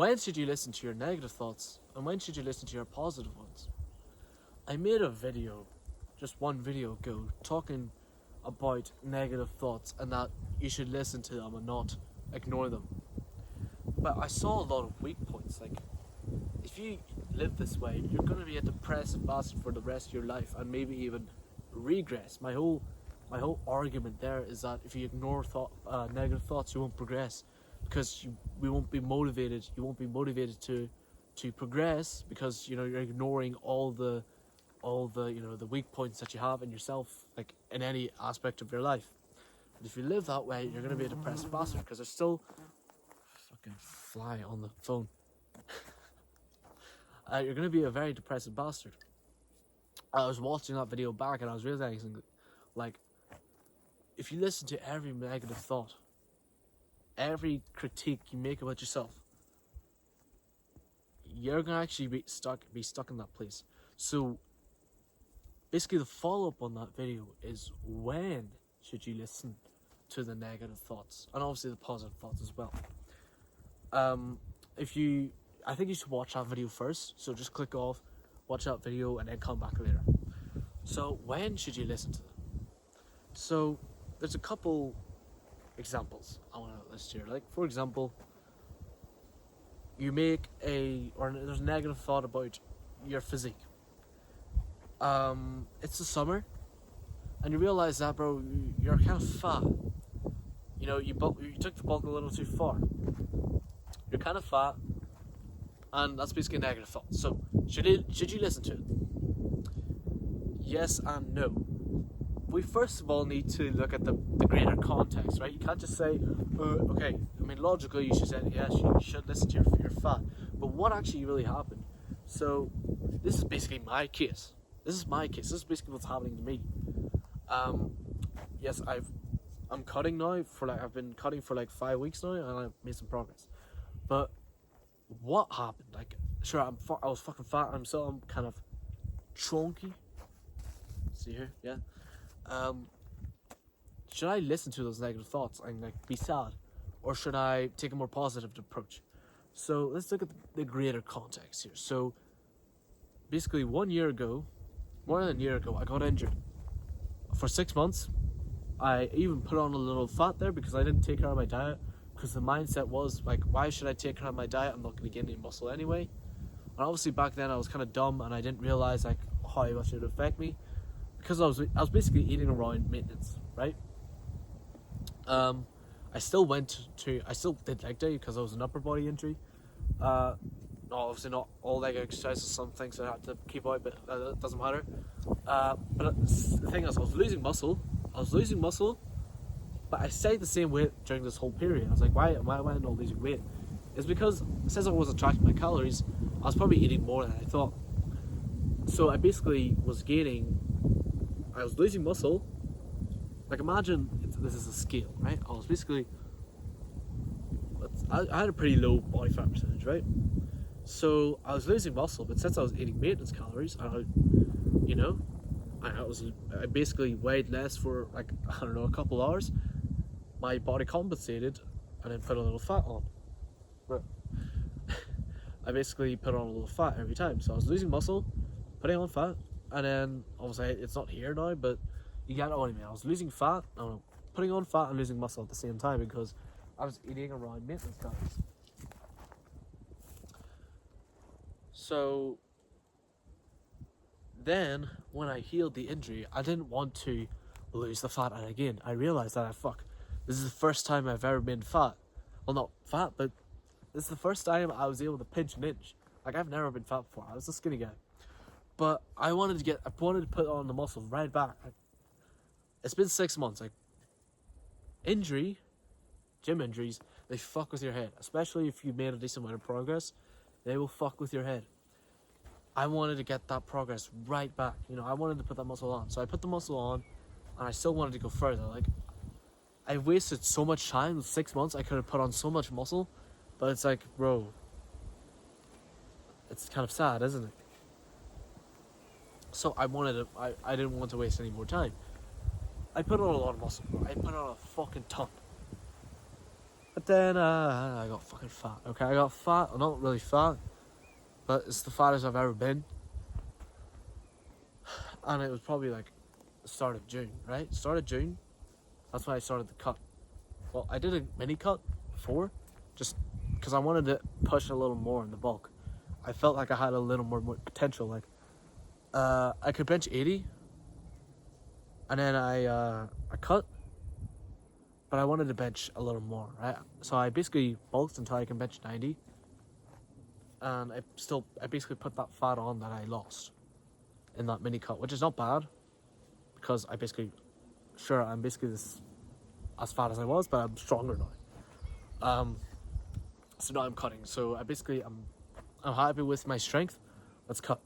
When should you listen to your negative thoughts and when should you listen to your positive ones? I made a video, just one video ago, talking about negative thoughts and that you should listen to them and not ignore them. But I saw a lot of weak points. Like, if you live this way, you're going to be a depressive bastard for the rest of your life and maybe even regress. My whole argument there is that if you ignore negative thoughts, you won't progress because we won't be motivated. You won't be motivated to progress because you're ignoring all the the weak points that you have in yourself, like in any aspect of your life. And if you live that way, you're going to be a depressed bastard because there's still fucking fly on the phone. You're going to be a very depressive bastard. I was watching that video back and I was realizing, like, if you listen to every negative thought, every critique you make about yourself, you're going to actually be stuck in that place. So basically the follow-up on that video is, when should you listen to the negative thoughts and obviously the positive thoughts as well. I think you should watch that video first, so just click off, watch that video and then come back later. So when should you listen to them? So there's a couple examples I want to list here. Like, for example, there's a negative thought about your physique. It's the summer and you realize that, bro, you're kind of fat. You took the bulk a little too far. You're kind of fat, and that's basically a negative thought. So should you listen to it? Yes and no. We first of all need to look at the greater context, right? You can't just say, okay, I mean, logically you should say, yes, you should listen to your fat. But what actually really happened? So this is basically my case. This is This is basically what's happening to me. Yes, I'm cutting now I've been cutting for like 5 weeks now, and I've made some progress. But what happened? Like, sure, I was fucking fat. I'm kind of chunky. See here, yeah. Should I listen to those negative thoughts and like be sad, or should I take a more positive approach? So let's look at the greater context here. So basically, more than a year ago, I got injured. For 6 months, I even put on a little fat there because I didn't take care of my diet. Because the mindset was like, why should I take care of my diet? I'm not going to gain any muscle anyway. And obviously back then I was kind of dumb and I didn't realize like how much it would affect me, because I was basically eating around maintenance, right? I still did leg day because I was an upper body injury. No, obviously not all leg exercises. Some things I had to keep out, but it doesn't matter. But the thing is, I was losing muscle, but I stayed the same weight during this whole period. I was like, why am I not losing weight? It's because since I wasn't tracking my calories, I was probably eating more than I thought. So I basically was losing muscle. Like, imagine this is a scale, right? I had a pretty low body fat percentage, right? So I was losing muscle, but since I was eating maintenance calories, I basically weighed less for like, I don't know, a couple hours. My body compensated and then put a little fat on. But I basically put on a little fat every time. So I was losing muscle, putting on fat, and then obviously it's not here now, but you get what I mean. I was losing fat, putting on fat and losing muscle at the same time because I was eating around maintenance calories. So then when I healed the injury, I didn't want to lose the fat, and again I realized that this is the first time I've ever been fat. Well, not fat, but this is the first time I was able to pinch an inch. Like, I've never been fat before. I was a skinny guy, but I wanted to put on the muscle right back. It's been 6 months. Like, gym injuries, they fuck with your head, especially if you made a decent amount of progress. They will fuck with your head. I wanted to get that progress right back. I wanted to put that muscle on. So I put the muscle on, and I still wanted to go further. Like, I wasted so much time in 6 months. I could have put on so much muscle, but it's like, bro, it's kind of sad, isn't it? So I didn't want to waste any more time. I put on a lot of muscle, bro. I put on a fucking ton. But then I got fucking fat. Okay, I got fat. I'm not really fat, but it's the fattest I've ever been. And it was probably like the start of June, right? Start of June. That's when I started the cut. Well, I did a mini cut before, just because I wanted to push a little more in the bulk. I felt like I had a little more potential. Like, I could bench 80, and then I cut, but I wanted to bench a little more, right? So I basically bulked until I can bench 90, and I basically put that fat on that I lost in that mini cut, which is not bad, because I'm basically as fat as I was, but I'm stronger now. So now I'm cutting. So I'm happy with my strength. Let's cut.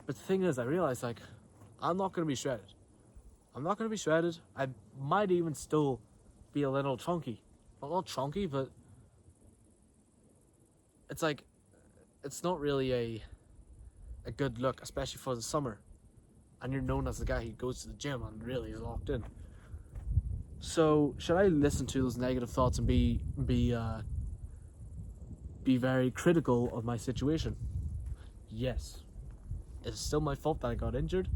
But the thing is, I realized like I'm not gonna be shredded. I might even still be a little chunky. Well, not chunky, but it's like it's not really a good look, especially for the summer. And you're known as the guy who goes to the gym and really is locked in. So should I listen to those negative thoughts and be very critical of my situation? Yes. It's still my fault that I got injured.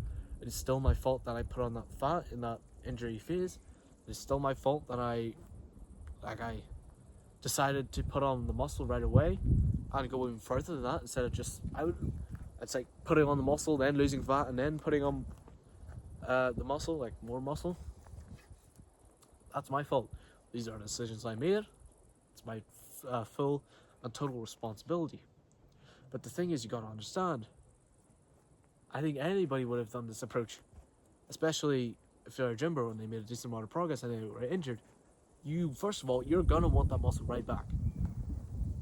It is still my fault that I put on that fat in that injury phase. It is still my fault that I decided to put on the muscle right away and go even further than that instead of just it's like putting on the muscle, then losing fat, and then putting on the muscle, like more muscle. That's my fault. These are decisions I made. It's my full and total responsibility. But the thing is, you gotta understand, I think anybody would have done this approach, especially if they're a gym bro and they made a decent amount of progress and they were injured. First of all, you're gonna want that muscle right back.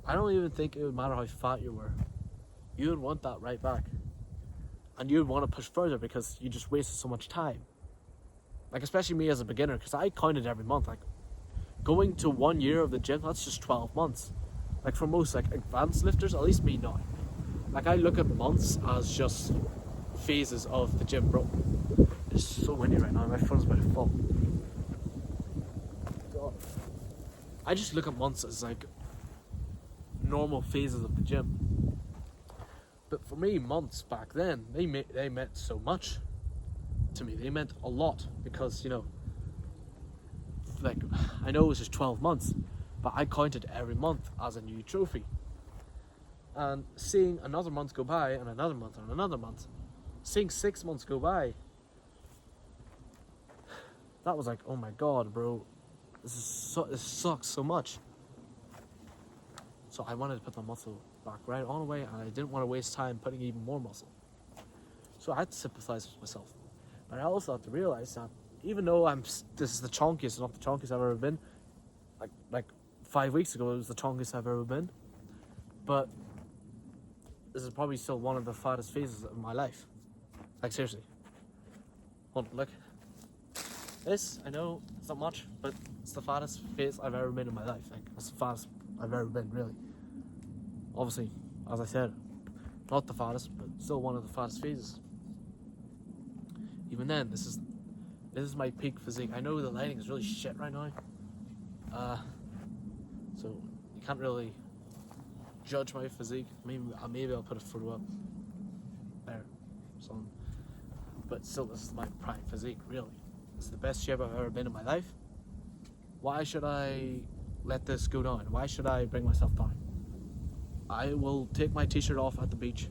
I don't even think it would matter how fat you were. You would want that right back. And you would want to push further because you just wasted so much time. Like, especially me as a beginner, because I counted every month. Like, going to 1 year of the gym, that's just 12 months. Like, for most, like, advanced lifters, at least me now. Like, I look at months as just phases of the gym, bro. It's so windy right now, my phone's about to fall. God. I just look at months as, like, normal phases of the gym. But for me, months back then, they meant so much to me. They meant a lot because, you know, like, I know it was just 12 months, but I counted every month as a new trophy. And seeing another month go by, and another month, and another month, seeing 6 months go by, that was like, oh my god, bro, this sucks so much. So I wanted to put the muscle back right on away, and I didn't want to waste time putting even more muscle. So I had to sympathize with myself. But I also had to realize that even though this is the chunkiest, not the chunkiest I've ever been, like 5 weeks ago it was the chunkiest I've ever been, but this is probably still one of the fattest phases of my life. Like, seriously. Hold on, look. This, I know, it's not much, but it's the fattest phase I've ever been in my life. Like, it's the fattest I've ever been, really. Obviously, as I said, not the fattest, but still one of the fattest phases. Even then, this is my peak physique. I know the lighting is really shit right now, so you can't really judge my physique. Maybe I'll put a photo up there, but still, this is my prime physique. Really, this is the best shape I've ever been in my life. Why should I let this go down? Why should I bring myself down? I will take my t-shirt off at the beach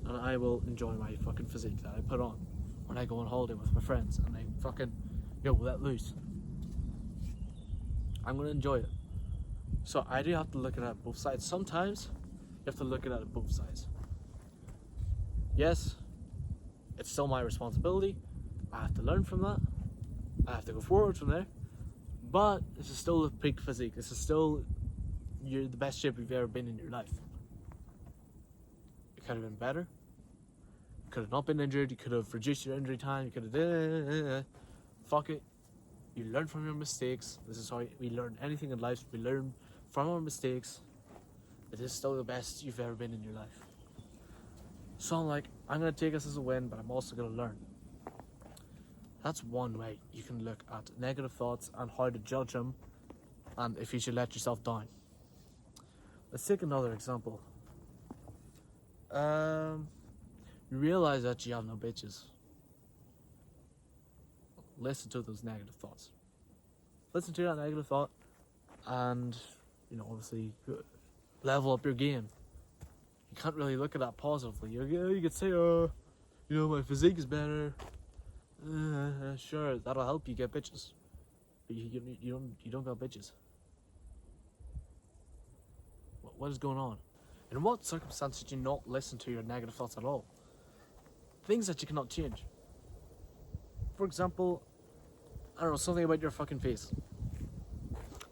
and I will enjoy my fucking physique that I put on when I go on holiday with my friends and I fucking, let loose. I'm gonna enjoy it. So I do have to look at it both sides. Sometimes you have to look at it both sides. Yes, it's still my responsibility. I have to learn from that. I have to go forward from there. But this is still a peak physique. This is still the best shape you've ever been in your life. It could have been better. You could have not been injured. You could have reduced your injury time. You could have fuck it. You learn from your mistakes. This is how we learn anything in life. We learn from our mistakes. It is still the best you've ever been in your life. So I'm going to take this as a win, but I'm also going to learn. That's one way you can look at negative thoughts and how to judge them and if you should let yourself down. Let's take another example. You realize that you have no bitches. Listen to those negative thoughts. Listen to that negative thought, and obviously level up your game. You can't really look at that positively. You could say, my physique is better. Sure, that'll help you get bitches, but you don't got bitches. What is going on? In what circumstances do you not listen to your negative thoughts at all? Things that you cannot change. For example, I don't know, something about your fucking face.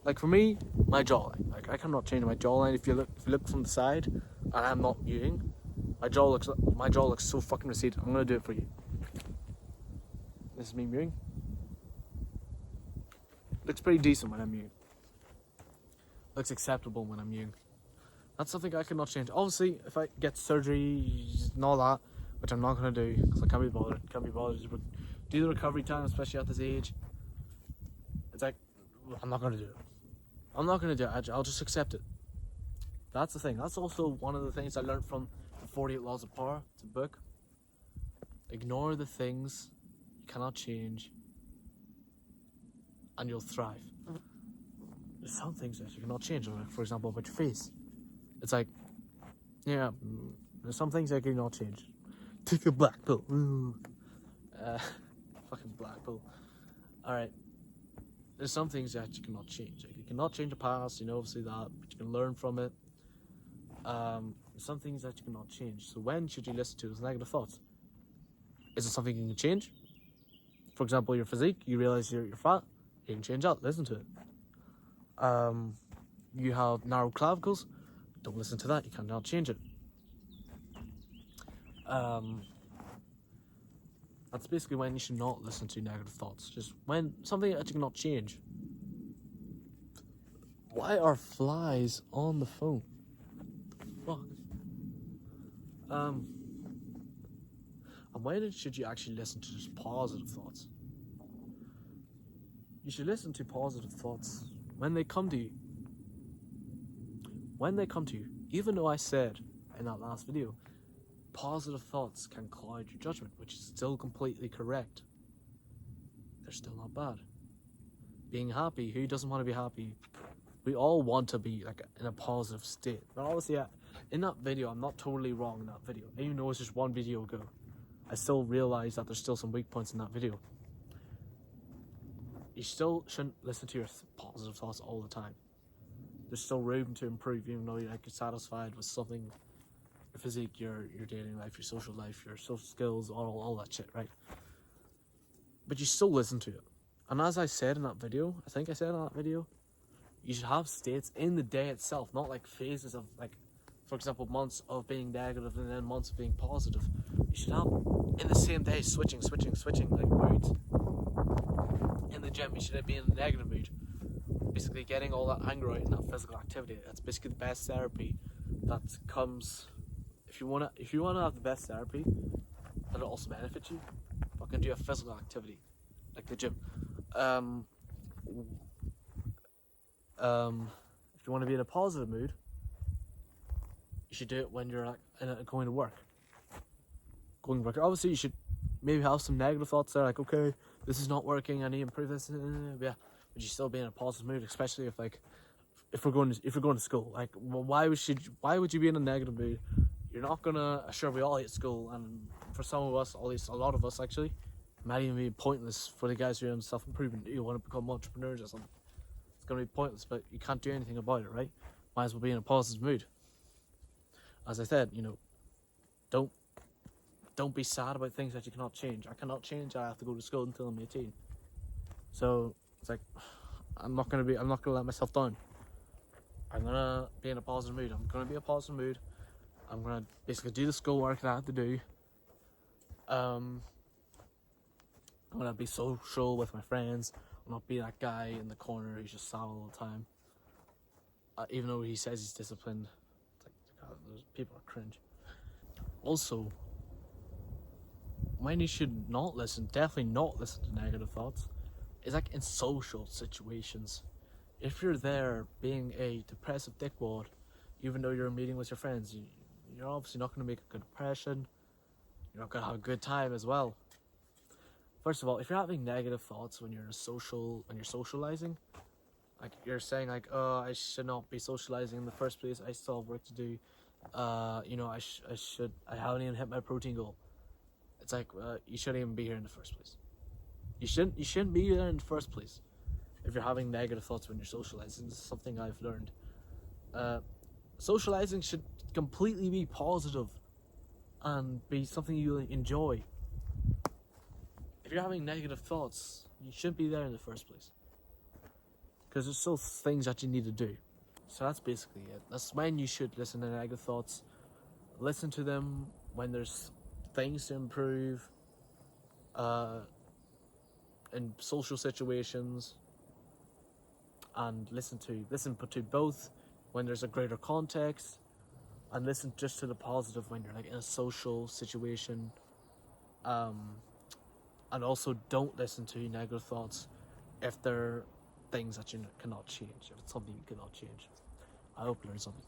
Like for me, my jawline. Like I cannot change my jawline. If you look from the side, and I'm not muting, my jaw looks so fucking receded. I'm gonna do it for you. This is me muting. Looks pretty decent when I'm muting. Looks acceptable when I'm muting. That's something I cannot change. Obviously, if I get surgery and all that, which I'm not gonna do because I can't be bothered. To do the recovery time, especially at this age. It's like I'm not gonna do it. I'll just accept it. That's the thing. That's also one of the things I learned from the 48 Laws of Power. It's a book. Ignore the things you cannot change, and you'll thrive. There's some things that you cannot change. For example, about your face. It's like, yeah, there's some things that you cannot change. Take the black pill. Fucking black pill. Alright. There's some things that you cannot change. Like you cannot change the past, obviously that, but you can learn from it. There's some things that you cannot change. So when should you listen to those negative thoughts? Is it something you can change? For example, your physique, you realize you're fat, you can change that, listen to it. You have narrow clavicles, don't listen to that, you cannot change it. That's basically when you should not listen to negative thoughts. Just when something that you cannot change. Why are flies on the phone? Fuck. And when should you actually listen to just positive thoughts? You should listen to positive thoughts when they come to you. When they come to you. Even though I said in that last video, positive thoughts can cloud your judgment, which is still completely correct. They're still not bad. Being happy, who doesn't want to be happy? We all want to be like in a positive state. But obviously, in that video, I'm not totally wrong in that video. Even though it's just one video ago, I still realize that there's still some weak points in that video. You still shouldn't listen to your positive thoughts all the time. There's still room to improve, even though you're satisfied with something. Your physique, your dating life, your social skills, all that shit, right? But you still listen to it. And as I said in that video, you should have states in the day itself, not like phases of for example, months of being negative and then months of being positive. You should have in the same day switching like moods. In the gym, you should be in a negative mood. Basically getting all that anger out in that physical activity. That's basically the best therapy that comes. If you wanna have the best therapy that'll also benefit you, fucking do a physical activity. Like the gym. If you want to be in a positive mood, you should do it when you're going to work. Obviously, you should maybe have some negative thoughts there, like, okay, this is not working, I need to improve this. Yeah, but you still be in a positive mood, especially if you're going to school. Like, why would you be in a negative mood? You're not gonna. Sure, we all hate school, and for some of us, at least a lot of us, actually, it might even be pointless for the guys who are in self-improvement. You want to become entrepreneurs or something. It's gonna be pointless, but you can't do anything about it, right? Might as well be in a positive mood. As I said, don't be sad about things that you cannot change. I cannot change. I have to go to school until I'm 18. So it's like I'm not gonna let myself down. I'm gonna be in a positive mood. I'm gonna basically do the schoolwork that I have to do. I'm gonna be social with my friends. I'll not be that guy in the corner who's just sad all the time. Even though he says he's disciplined, it's like, God, those people are cringe. Also, when you should definitely not listen to negative thoughts, is like in social situations. if you're there being a depressive dickwad, even though you're meeting with your friends, you're obviously not going to make a good impression. You're not going to have a good time as well. First of all, if you're having negative thoughts when you're socializing, like you're saying like, oh, I should not be socializing in the first place. I still have work to do. I haven't even hit my protein goal. It's like, you shouldn't even be here in the first place. You shouldn't be there in the first place. If you're having negative thoughts when you're socializing, this is something I've learned. Socializing should completely be positive and be something you enjoy. If you're having negative thoughts, you shouldn't be there in the first place. Because there's still things that you need to do. So that's basically it. That's when you should listen to negative thoughts. Listen to them when there's things to improve in social situations, and listen to both when there's a greater context, and listen just to the positive when you're like in a social situation. And also don't listen to negative thoughts if they're things that you cannot change, if it's something you cannot change. I hope you learned something.